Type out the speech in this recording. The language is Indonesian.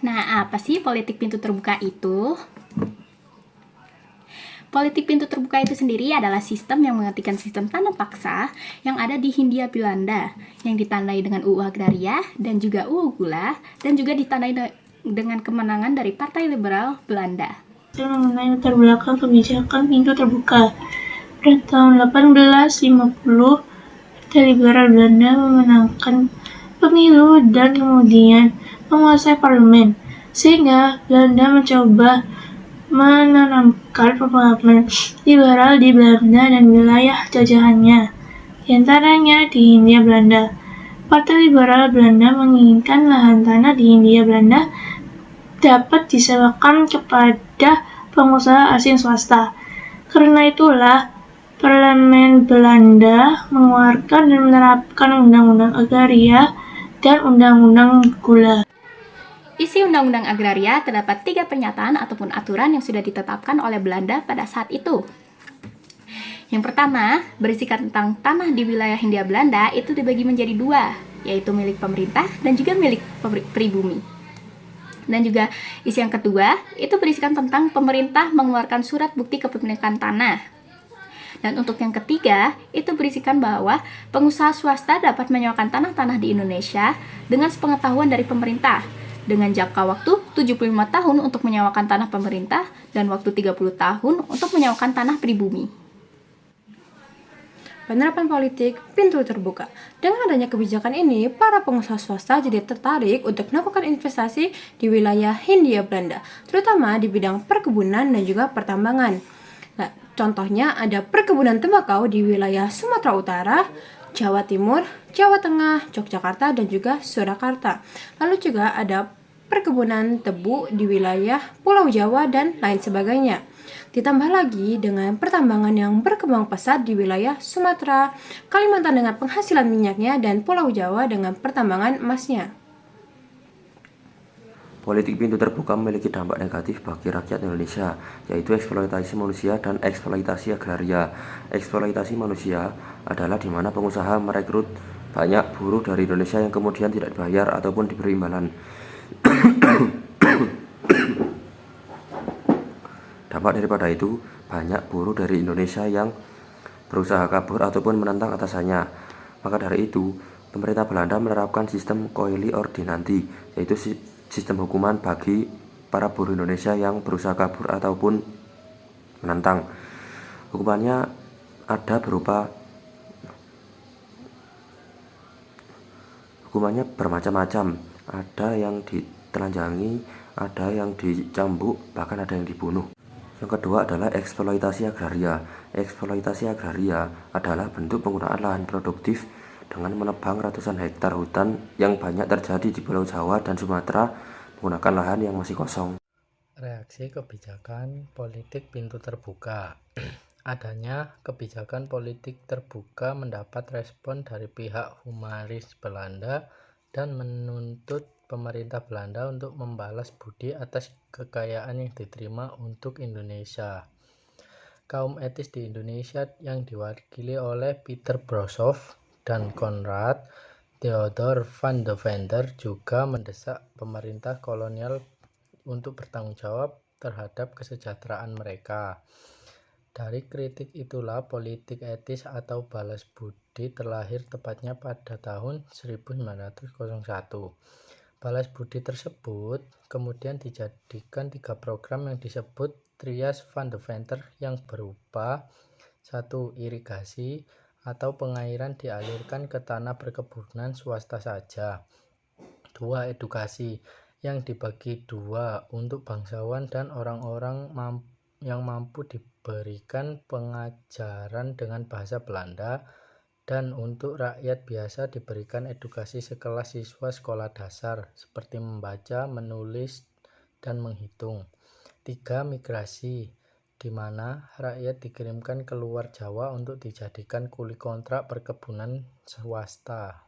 Nah, apa sih politik pintu terbuka itu? Politik pintu terbuka itu sendiri adalah sistem yang menghentikan sistem tanam paksa yang ada di Hindia Belanda, yang ditandai dengan UU Agraria dan juga UU Gula, dan juga ditandai dengan kemenangan dari Partai Liberal Belanda. Mengenai latar belakang kebijakan pintu terbuka. Pada tahun 1850, Partai Liberal Belanda memenangkan pemilu dan kemudian menguasai parlemen, sehingga Belanda mencoba menanamkan pemahaman liberal di Belanda dan wilayah jajahannya, di antaranya di Hindia Belanda. Partai Liberal Belanda menginginkan lahan tanah di Hindia Belanda dapat disewakan kepada pengusaha asing swasta. Karena itulah, Parlemen Belanda mengeluarkan dan menerapkan Undang-Undang Agraria dan Undang-Undang Gula. Isi Undang-Undang Agraria terdapat 3 pernyataan ataupun aturan yang sudah ditetapkan oleh Belanda pada saat itu. Yang pertama, berisikan tentang tanah di wilayah Hindia Belanda itu dibagi menjadi 2, yaitu milik pemerintah dan juga milik pribumi. Dan juga isi yang kedua, itu berisikan tentang pemerintah mengeluarkan surat bukti kepemilikan tanah. Dan untuk yang ketiga, itu berisikan bahwa pengusaha swasta dapat menyewakan tanah-tanah di Indonesia dengan sepengetahuan dari pemerintah, dengan jangka waktu 75 tahun untuk menyewakan tanah pemerintah dan waktu 30 tahun untuk menyewakan tanah pribumi. Penerapan politik pintu terbuka. Dengan adanya kebijakan ini, para pengusaha swasta jadi tertarik untuk melakukan investasi di wilayah Hindia Belanda, terutama di bidang perkebunan dan juga pertambangan. Nah, contohnya ada perkebunan tembakau di wilayah Sumatera Utara, Jawa Timur, Jawa Tengah, Yogyakarta, dan juga Surakarta. Lalu juga ada perkebunan tebu di wilayah Pulau Jawa dan lain sebagainya. Ditambah lagi dengan pertambangan yang berkembang pesat di wilayah Sumatera, Kalimantan dengan penghasilan minyaknya, dan Pulau Jawa dengan pertambangan emasnya. Politik pintu terbuka memiliki dampak negatif bagi rakyat Indonesia, yaitu eksploitasi manusia dan eksploitasi agraria. Eksploitasi manusia adalah di mana pengusaha merekrut banyak buruh dari Indonesia yang kemudian tidak dibayar ataupun diberi imbalan. Dampak daripada itu, banyak buruh dari Indonesia yang berusaha kabur ataupun menentang atasannya. Maka dari itu, pemerintah Belanda menerapkan sistem coeli ordinanti, yaitu sistem hukuman bagi para buruh Indonesia yang berusaha kabur ataupun menentang. Hukumannya ada berupa hukumannya bermacam-macam, ada yang ditelanjangi, ada yang dicambuk, bahkan ada yang dibunuh. Yang kedua adalah eksploitasi agraria. Eksploitasi agraria adalah bentuk penggunaan lahan produktif dengan menebang ratusan hektar hutan yang banyak terjadi di Pulau Jawa dan Sumatera menggunakan lahan yang masih kosong. Reaksi kebijakan politik pintu terbuka. Adanya kebijakan politik terbuka mendapat respon dari pihak humanis Belanda dan menuntut pemerintah Belanda untuk membalas budi atas kekayaan yang diterima untuk Indonesia. Kaum etis di Indonesia yang diwakili oleh Peter Brossoff dan Konrad Theodor van de Venter juga mendesak pemerintah kolonial untuk bertanggung jawab terhadap kesejahteraan mereka. Dari kritik itulah politik etis atau balas budi terlahir tepatnya pada tahun 1901. Balas budi tersebut kemudian dijadikan 3 program yang disebut Trias van de Venter yang berupa 1. Irigasi atau pengairan dialirkan ke tanah perkebunan swasta saja. 2. Edukasi yang dibagi 2 untuk bangsawan dan orang-orang yang mampu diberikan pengajaran dengan bahasa Belanda, dan untuk rakyat biasa diberikan edukasi sekelas siswa sekolah dasar seperti membaca, menulis, dan menghitung. 3. Migrasi, di mana rakyat dikirimkan keluar Jawa untuk dijadikan kuli kontrak perkebunan swasta.